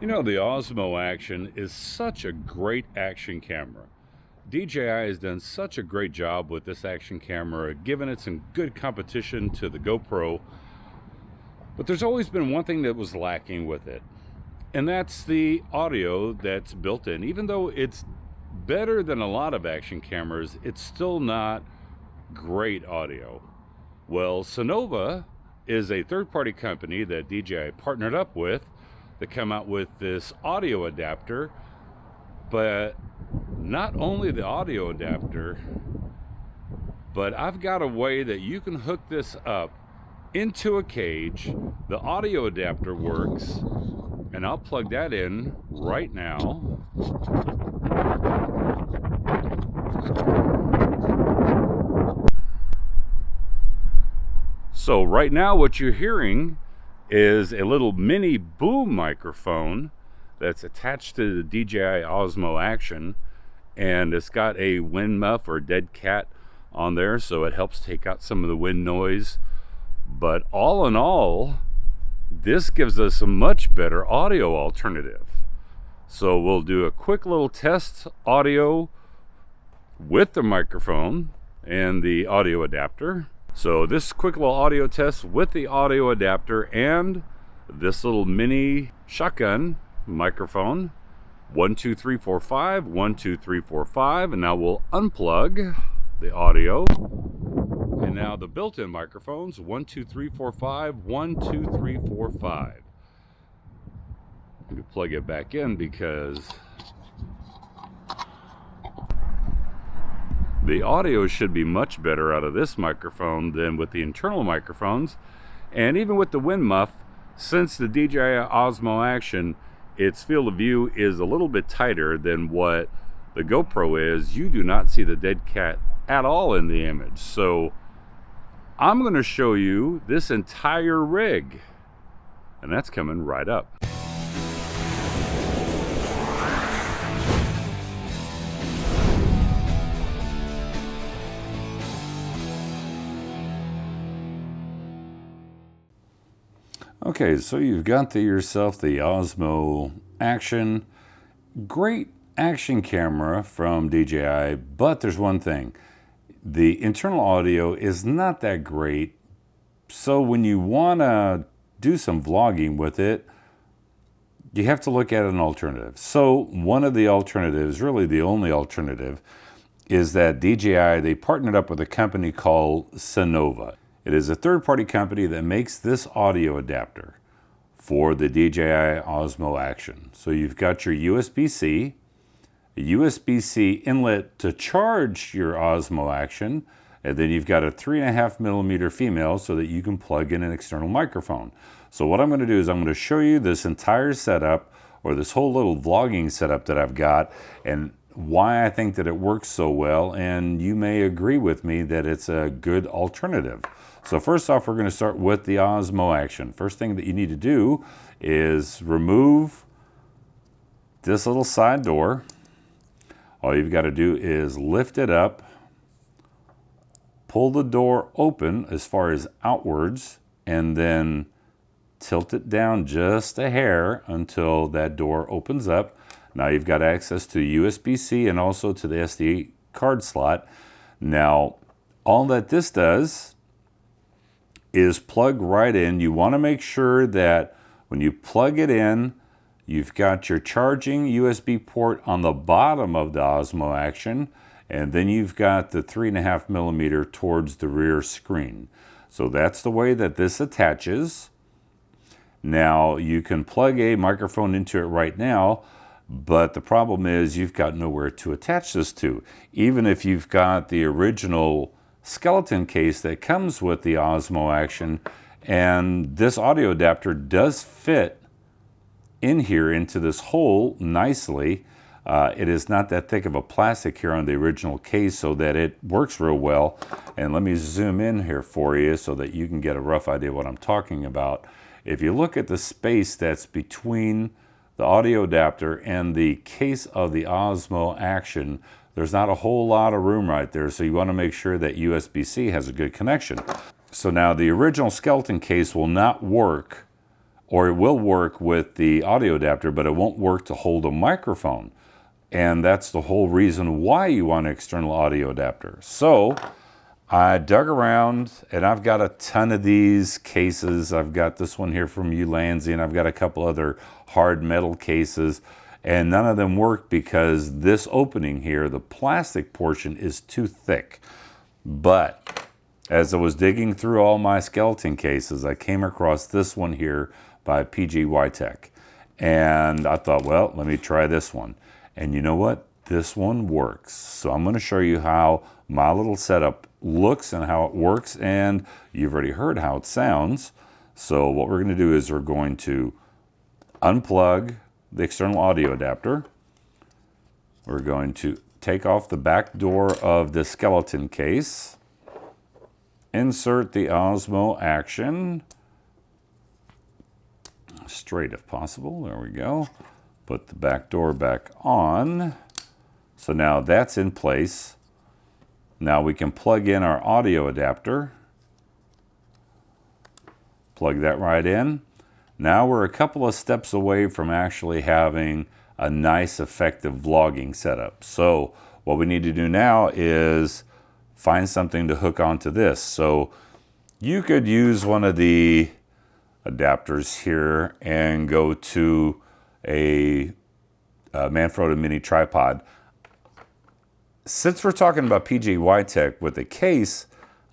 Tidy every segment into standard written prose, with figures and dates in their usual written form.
You know, the Osmo Action is such a great action camera. DJI has done such a great job with this action camera, giving it some good competition to the GoPro. But there's always been one thing that was lacking with it, and that's the audio that's built in. Even though it's better than a lot of action cameras, it's still not great audio. Well, Cynova is a third-party company that DJI partnered up with that come out with this audio adapter. But not only the audio adapter, but I've got a way that you can hook this up into a cage. The audio adapter works, and I'll plug that in right now. So right now what you're hearing is a little mini boom microphone that's attached to the DJI Osmo Action, and it's got a wind muff or dead cat on there, so it helps take out some of the wind noise. But all in all, this gives us a much better audio alternative. So we'll do a quick little test audio with the microphone and the audio adapter. So this quick little audio test with the audio adapter and this little mini shotgun microphone. 1 2 3 4 5, 1 2 3 4 5, and now we'll unplug the audio. And now the built-in microphones, 1 2 3 4 5, 1 2 3 4 5. Let me plug it back in because the audio should be much better out of this microphone than with the internal microphones. And even with the wind muff, since the DJI Osmo Action, its field of view is a little bit tighter than what the GoPro is, you do not see the dead cat at all in the image. So I'm going to show you this entire rig, and that's coming right up. Okay, so you've got yourself the Osmo Action. Great action camera from DJI, but there's one thing. The internal audio is not that great, so when you want to do some vlogging with it, you have to look at an alternative. So one of the alternatives, really the only alternative, is that DJI, they partnered up with a company called Cynova. It is a third-party company that makes this audio adapter for the DJI Osmo Action. So you've got your USB-C, a USB-C inlet to charge your Osmo Action, and then you've got a 3.5mm female so that you can plug in an external microphone. So what I'm going to do is I'm going to show you this entire setup, or this whole little vlogging setup that I've got, and why I think that it works so well, and you may agree with me that it's a good alternative. So first off, we're going to start with the Osmo Action. First thing that you need to do is remove this little side door. All you've got to do is lift it up, pull the door open as far as outwards, and then tilt it down just a hair until that door opens up. Now you've got access to USB-C and also to the SD card slot. Now, all that this does is plug right in. You want to make sure that when you plug it in, you've got your charging USB port on the bottom of the Osmo Action, and then you've got the 3.5mm towards the rear screen. So that's the way that this attaches. Now you can plug a microphone into it right now, but the problem is you've got nowhere to attach this to. Even if you've got the original skeleton case that comes with the Osmo Action, and this audio adapter does fit in here into this hole nicely. It is not that thick of a plastic here on the original case, so that it works real well. And let me zoom in here for you so that you can get a rough idea of what I'm talking about. If you look at the space that's between the audio adapter and the case of the Osmo Action, there's not a whole lot of room right there, so you want to make sure that USB-C has a good connection. So now the original skeleton case will not work or it will work with the audio adapter, but it won't work to hold a microphone. And that's the whole reason why you want an external audio adapter. So I dug around, and I've got a ton of these cases. I've got this one here from Ulanzi, and I've got a couple other hard metal cases, and none of them work because this opening here, the plastic portion, is too thick. But as I was digging through all my skeleton cases, I came across this one here by PGY Tech. And I thought, well, let me try this one. And you know what? This one works. So I'm going to show you how my little setup looks and how it works. And you've already heard how it sounds. So what we're going to do is we're going to unplug the external audio adapter. We're going to take off the back door of the skeleton case. Insert the Osmo Action. Straight if possible. There we go. Put the back door back on. So now that's in place. Now we can plug in our audio adapter. Plug that right in. Now we're a couple of steps away from actually having a nice effective vlogging setup. So what we need to do now is find something to hook onto this. So you could use one of the adapters here and go to a Manfrotto mini tripod. Since we're talking about PGY Tech with the case,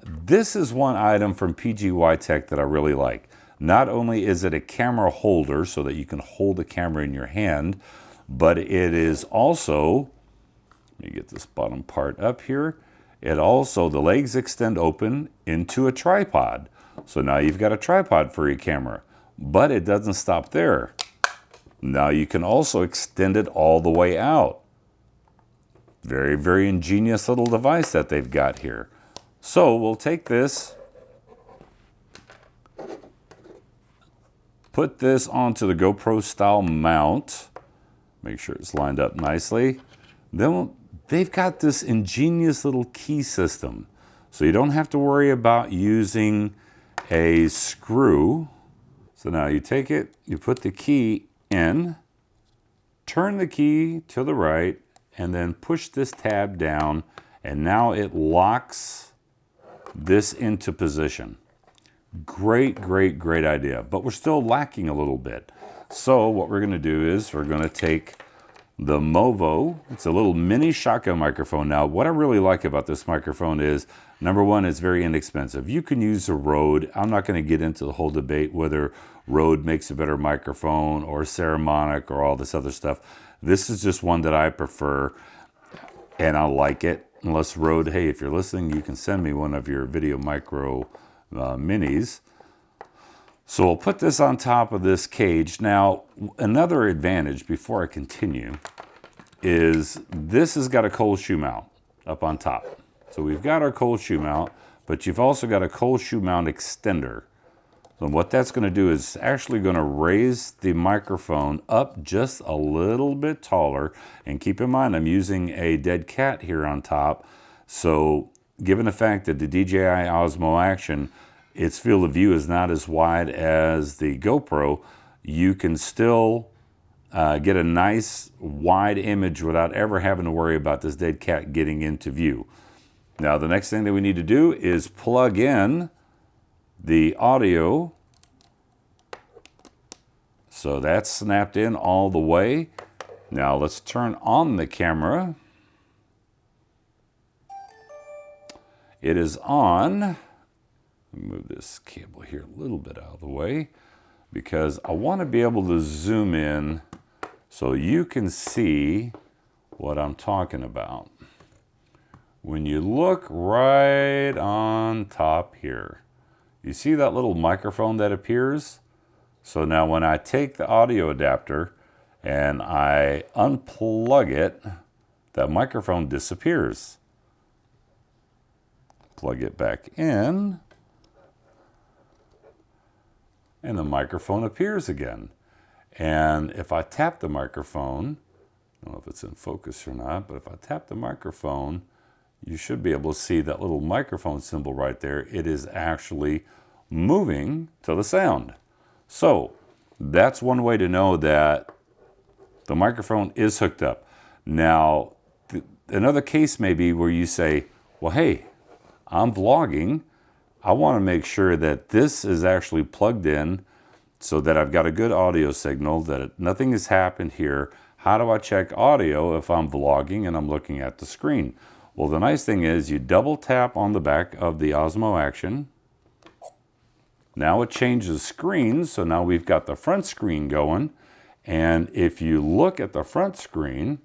this is one item from PGY Tech that I really like. Not only is it a camera holder so that you can hold the camera in your hand, but it is also, let me get this bottom part up here, it also, the legs extend open into a tripod. So now you've got a tripod for your camera, but it doesn't stop there. Now you can also extend it all the way out. Very, very ingenious little device that they've got here. So we'll take this, put this onto the GoPro style mount, make sure it's lined up nicely. Then they've got this ingenious little key system. So you don't have to worry about using a screw. So now you take it, you put the key in, turn the key to the right, and then push this tab down, and now it locks this into position. Great, great, great idea, but we're still lacking a little bit. So what we're going to do is we're going to take the Movo. It's a little mini shotgun microphone. Now, what I really like about this microphone is, number one, it's very inexpensive. You can use a Rode. I'm not going to get into the whole debate whether Rode makes a better microphone or Saramonic or all this other stuff. This is just one that I prefer, and I like it. Unless Rode, hey, if you're listening, you can send me one of your Video Micro minis. So we'll put this on top of this cage. Now, another advantage before I continue is this has got a cold shoe mount up on top. So we've got our cold shoe mount, but you've also got a cold shoe mount extender. So what that's going to do is actually going to raise the microphone up just a little bit taller. And keep in mind, I'm using a dead cat here on top. So given the fact that the DJI Osmo Action, its field of view is not as wide as the GoPro, you can still get a nice wide image without ever having to worry about this dead cat getting into view. Now, the next thing that we need to do is plug in the audio. So that's snapped in all the way. Now let's turn on the camera. It is on. Move this cable here a little bit out of the way because I want to be able to zoom in so you can see what I'm talking about. When you look right on top here, you see that little microphone that appears? So now when I take the audio adapter and I unplug it, that microphone disappears. Plug it back in, and the microphone appears again. And if I tap the microphone, I don't know if it's in focus or not, but if I tap the microphone, you should be able to see that little microphone symbol right there. It is actually moving to the sound. So that's one way to know that the microphone is hooked up. Now, another case may be where you say, well, hey, I'm vlogging. I want to make sure that this is actually plugged in so that I've got a good audio signal, that nothing has happened here. How do I check audio if I'm vlogging and I'm looking at the screen? Well, the nice thing is you double tap on the back of the Osmo Action. Now it changes screens, so now we've got the front screen going. And if you look at the front screen,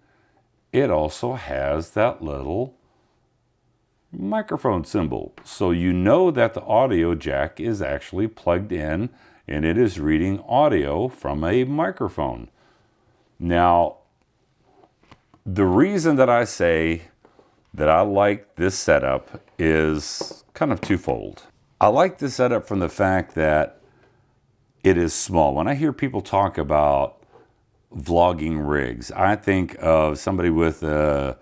it also has that little microphone symbol. So you know that the audio jack is actually plugged in and it is reading audio from a microphone. Now, the reason that I say that I like this setup is kind of twofold. I like this setup from the fact that it is small. When I hear people talk about vlogging rigs, I think of somebody with a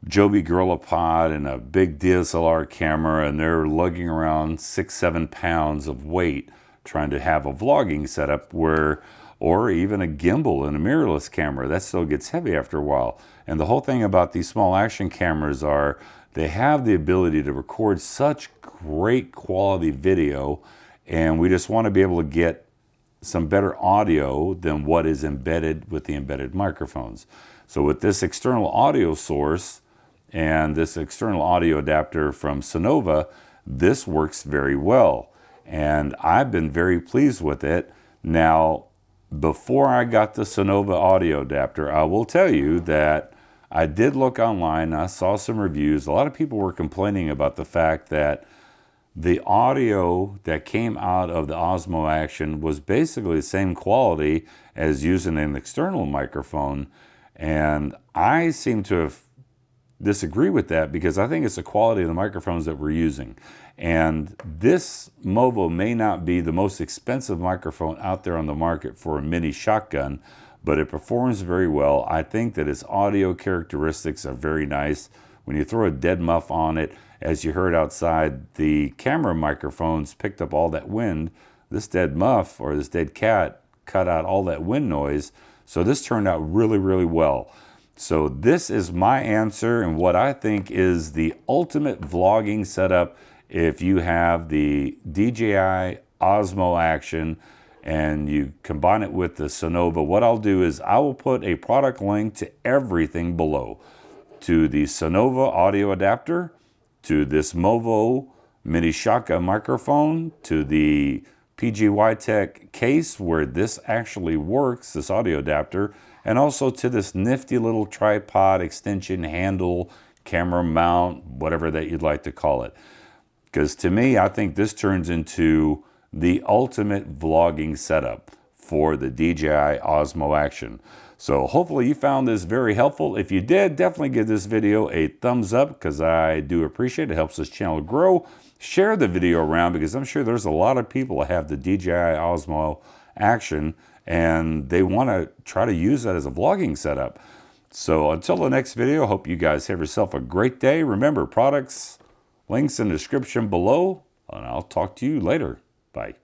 Joby GorillaPod and a big DSLR camera, and they're lugging around 6-7 pounds of weight trying to have a vlogging setup, or even a gimbal and a mirrorless camera. That still gets heavy after a while. And the whole thing about these small action cameras are they have the ability to record such great quality video, and we just want to be able to get some better audio than what is embedded with the embedded microphones. So with this external audio source and this external audio adapter from Cynova, this works very well. And I've been very pleased with it. Now, before I got the Cynova audio adapter, I will tell you that I did look online. I saw some reviews. A lot of people were complaining about the fact that the audio that came out of the Osmo Action was basically the same quality as using an external microphone. And I seem to have disagree with that because I think it's the quality of the microphones that we're using. And this Movo may not be the most expensive microphone out there on the market for a mini shotgun, but it performs very well. I think that its audio characteristics are very nice. When you throw a dead muff on it, as you heard outside, the camera microphones picked up all that wind. This dead muff or this dead cat cut out all that wind noise. So this turned out really, really well. So this is my answer and what I think is the ultimate vlogging setup if you have the DJI Osmo Action and you combine it with the Cynova. What I'll do is I will put a product link to everything below, to the Cynova audio adapter, to this Movo mini shotgun microphone, to the PGY Tech case where this actually works, this audio adapter, and also to this nifty little tripod extension handle, camera mount, whatever that you'd like to call it. Because to me, I think this turns into the ultimate vlogging setup for the DJI Osmo Action. So hopefully you found this very helpful. If you did, definitely give this video a thumbs up because I do appreciate it. It helps this channel grow. Share the video around because I'm sure there's a lot of people that have the DJI Osmo Action and they want to try to use that as a vlogging setup. So until the next video, I hope you guys have yourself a great day. Remember, products, links in the description below, and I'll talk to you later. Bye.